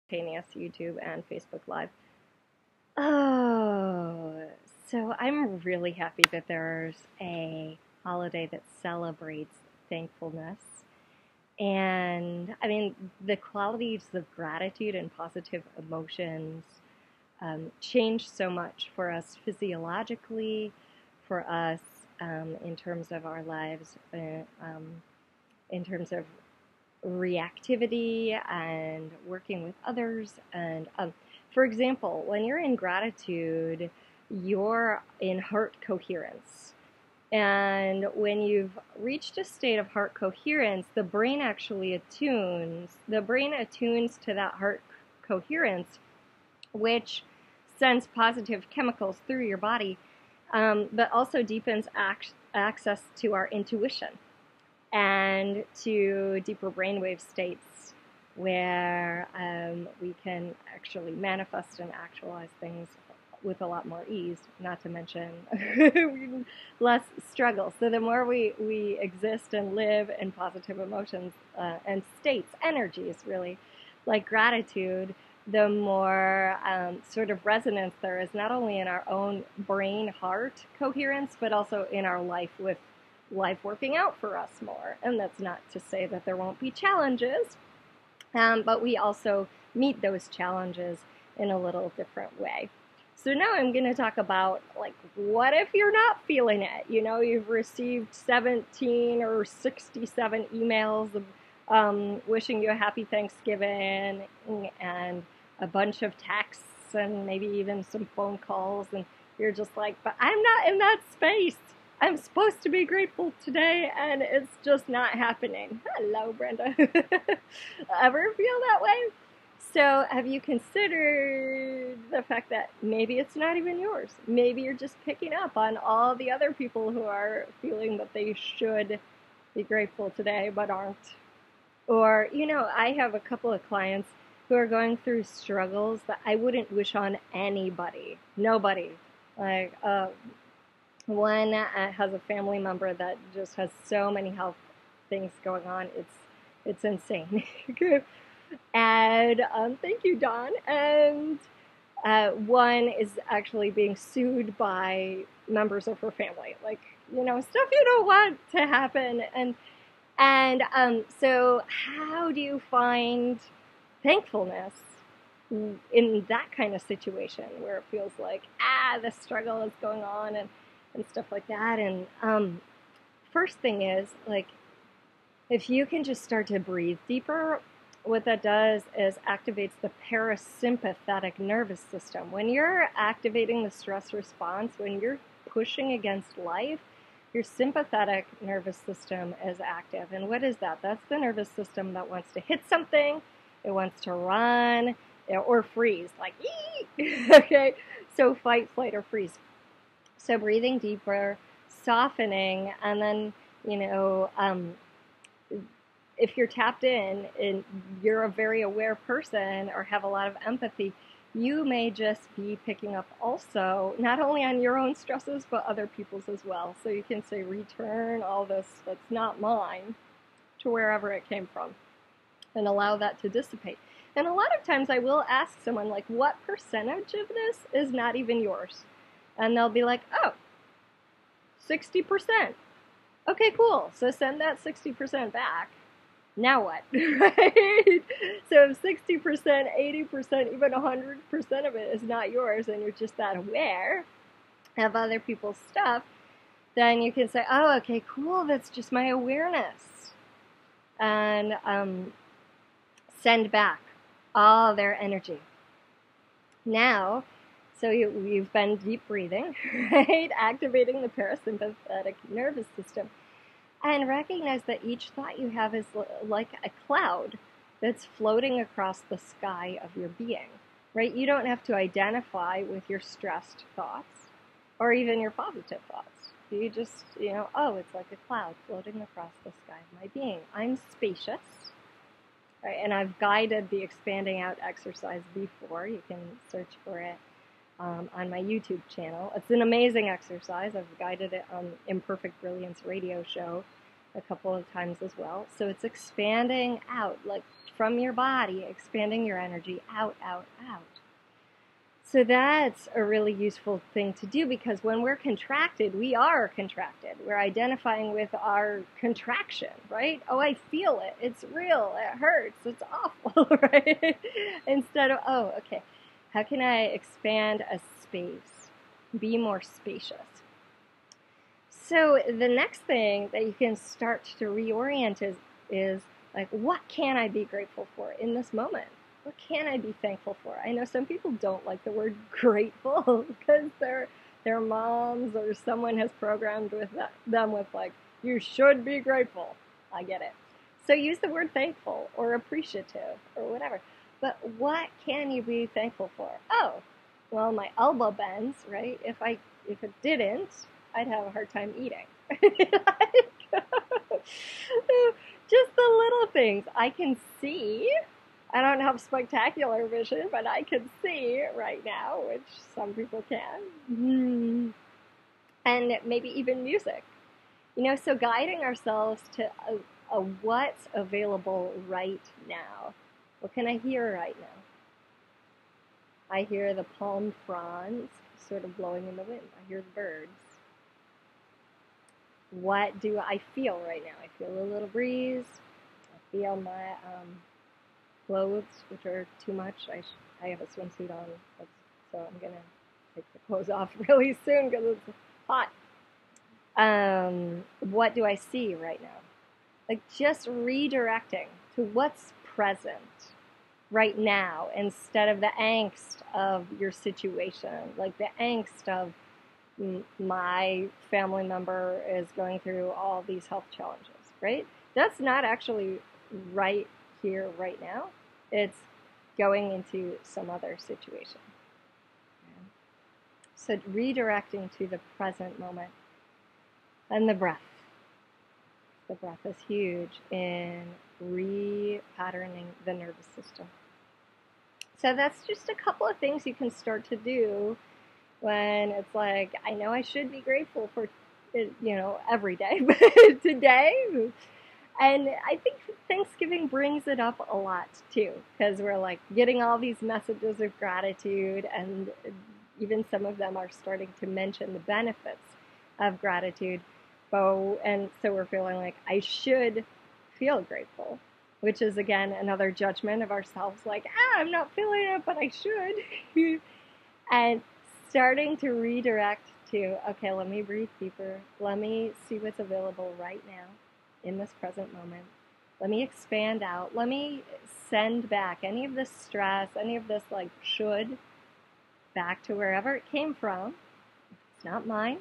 simultaneous YouTube and Facebook Live. Oh, so I'm really happy that there's a holiday that celebrates thankfulness. And I mean, the qualities of gratitude and positive emotions change so much for us physiologically, for us in terms of our lives, in terms of reactivity and working with others. And for example, when you're in gratitude, you're in heart coherence. And when you've reached a state of heart coherence, the brain attunes to that heart coherence, which sends positive chemicals through your body, but also deepens access to our intuition and to deeper brainwave states where we can actually manifest and actualize things with a lot more ease, not to mention less struggle. So the more we exist and live in positive emotions and states, energies really, like gratitude, the more sort of resonance there is not only in our own brain-heart coherence, but also in our life, with life working out for us more. And that's not to say that there won't be challenges, but we also meet those challenges in a little different way. So now I'm going to talk about, like, what if you're not feeling it? You know, you've received 17 or 67 emails wishing you a happy Thanksgiving and a bunch of texts and maybe even some phone calls, and you're just like, but I'm not in that space. I'm supposed to be grateful today, and it's just not happening. Hello, Brenda. Ever feel that way? So have you considered the fact that maybe it's not even yours? Maybe you're just picking up on all the other people who are feeling that they should be grateful today but aren't. Or, you know, I have a couple of clients who are going through struggles that I wouldn't wish on anybody. Nobody. Like, one has a family member that just has so many health things going on. It's insane. And thank you, Dawn. And one is actually being sued by members of her family. Like, you know, stuff you don't want to happen. And so how do you find thankfulness in that kind of situation where it feels like, the struggle is going on and stuff like that? And first thing is, like, if you can just start to breathe deeper, what that does is activates the parasympathetic nervous system. When you're activating the stress response, when you're pushing against life, your sympathetic nervous system is active. And what is that? That's the nervous system that wants to hit something, it wants to run, or freeze, like, ee! Okay? So fight, flight, or freeze. So breathing deeper, softening, and then, you know, if you're tapped in and you're a very aware person or have a lot of empathy, you may just be picking up also, not only on your own stresses, but other people's as well. So you can say, return all this that's not mine to wherever it came from, and allow that to dissipate. And a lot of times I will ask someone, like, what percentage of this is not even yours? And they'll be like, oh, 60%. Okay, cool. So send that 60% back. Now what? Right? So if 60%, 80%, even 100% of it is not yours, and you're just that aware of other people's stuff, then you can say, oh, okay, cool, that's just my awareness. And send back all their energy. Now, so you've been deep breathing, right? Activating the parasympathetic nervous system. And recognize that each thought you have is like a cloud that's floating across the sky of your being, right? You don't have to identify with your stressed thoughts or even your positive thoughts. You just, you know, oh, it's like a cloud floating across the sky of my being. I'm spacious, right? And I've guided the expanding out exercise before. You can search for it on my YouTube channel. It's an amazing exercise. I've guided it on Imperfect Brilliance radio show a couple of times as well. So it's expanding out, like from your body, expanding your energy out, out, out. So that's a really useful thing to do, because when we're contracted, we are contracted. We're identifying with our contraction, right? Oh, I feel it. It's real. It hurts. It's awful, right? Instead of, oh, okay, how can I expand a space, be more spacious? So the next thing that you can start to reorient is like, what can I be grateful for in this moment? What can I be thankful for? I know some people don't like the word grateful because their moms or someone has programmed them with like, you should be grateful. I get it. So use the word thankful or appreciative or whatever. But what can you be thankful for? Oh, well, my elbow bends, right? If it didn't, I'd have a hard time eating. Just the little things. I can see. I don't have spectacular vision, but I can see right now, which some people can. And maybe even music. So guiding ourselves to what's available right now. What can I hear right now? I hear the palm fronds sort of blowing in the wind. I hear the birds. What do I feel right now? I feel a little breeze. I feel my clothes, which are too much. I have a swimsuit on, so I'm going to take the clothes off really soon because it's hot. What do I see right now? Like just redirecting to what's present right now instead of the angst of your situation, like the angst of my family member is going through all these health challenges, right? That's not actually right here, right now. It's going into some other situation. So redirecting to the present moment. And the breath. The breath is huge in repatterning the nervous system. So that's just a couple of things you can start to do when it's like, I know I should be grateful for, every day, but today. And I think Thanksgiving brings it up a lot too, because we're like getting all these messages of gratitude, and even some of them are starting to mention the benefits of gratitude. And so we're feeling like I should feel grateful, which is again another judgment of ourselves, like, I'm not feeling it, but I should. And starting to redirect to, okay, let me breathe deeper. Let me see what's available right now in this present moment. Let me expand out. Let me send back any of this stress, any of this like should, back to wherever it came from. It's not mine,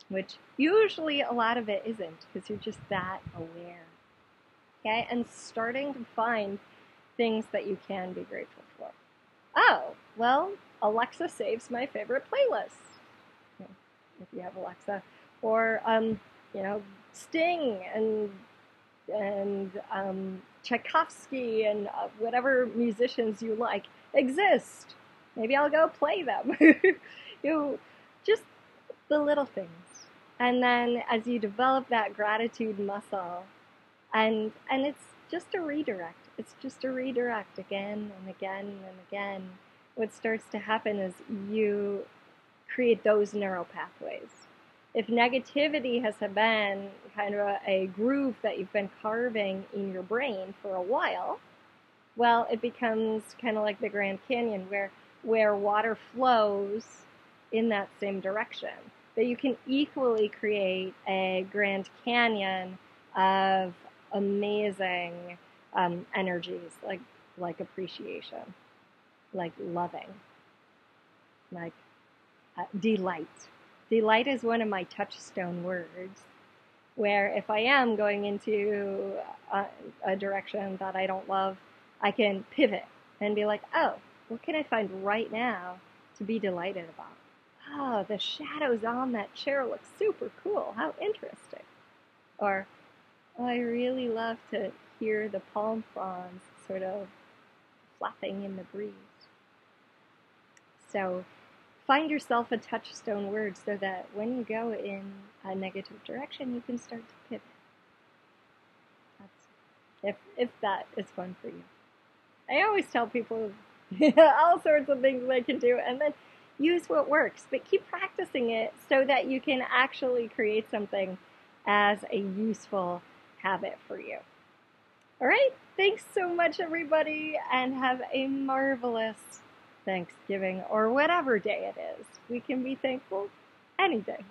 which usually a lot of it isn't, because you're just that aware. Okay, and starting to find things that you can be grateful for. Oh, well, Alexa saves my favorite playlists. If you have Alexa, or Sting and Tchaikovsky and whatever musicians you like exist. Maybe I'll go play them. Just the little things. And then as you develop that gratitude muscle, and it's just a redirect. It's just a redirect again and again and again. What starts to happen is you create those neural pathways. If negativity has been kind of a groove that you've been carving in your brain for a while, well, it becomes kind of like the Grand Canyon where water flows in that same direction. But you can equally create a Grand Canyon of amazing energies, like appreciation, like loving, like delight. Delight is one of my touchstone words, where if I am going into a direction that I don't love, I can pivot and be like, oh, what can I find right now to be delighted about? Oh, the shadows on that chair look super cool. How interesting. Or, oh, I really love to hear the palm fronds sort of flapping in the breeze. So find yourself a touchstone word so that when you go in a negative direction, you can start to pivot. If that is fun for you. I always tell people all sorts of things they can do, and then use what works. But keep practicing it so that you can actually create something as a useful habit for you. All right, thanks so much, everybody, and have a marvelous Thanksgiving or whatever day it is. We can be thankful any day.